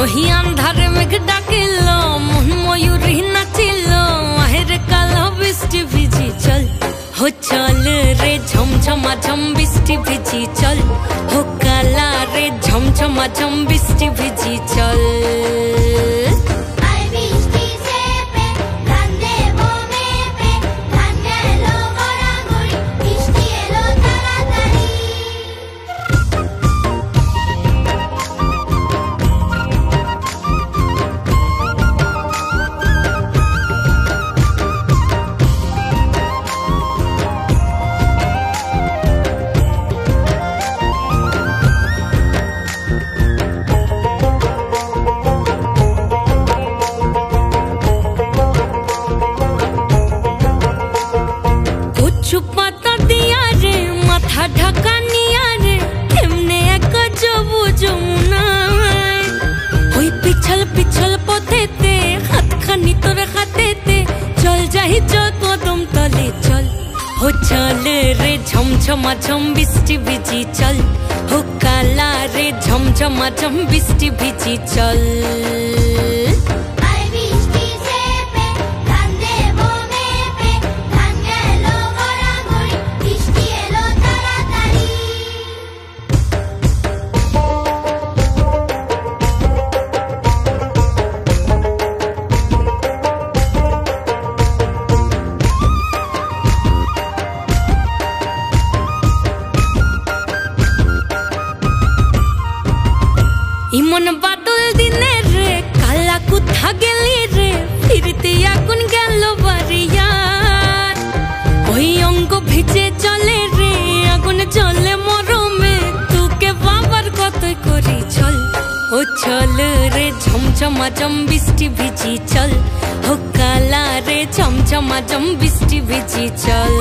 ওহি আন্ধারে মেঘ ডাকিল মন ময়ূরী নাচিল আহের কালো বৃষ্টি ভিজি চল हो चल रे झमझमा झम बिस्टी भिजी चल हो काला रे झमझमा झम बिस्टी भिजी चल पाता दिया रे माथा ढका निया रे केमने एक जबू जमुना होई पिछल पिछल पथेते हाथ खानी तोरे खातेते चल जाही जो कदम तले चल हो चल रे झमझमा झम बिस्टी भिजी चल हो काला रे झमझमा झम बिस्टी भिजी चल ইমন বাদল দিনে রে কালা কোথা গেলি রে ফিরতে আগুন গেল বাড়িয়ার ওই অঙ্গ ভিজে চলে রে আগুন জ্বলে মরমে তুকে বাবার কতই করি চল ও চল রে ঝমঝমা ঝম বৃষ্টি ভিজি চল ও কালা রে ঝমঝমা ঝম বৃষ্টি ভিজি চল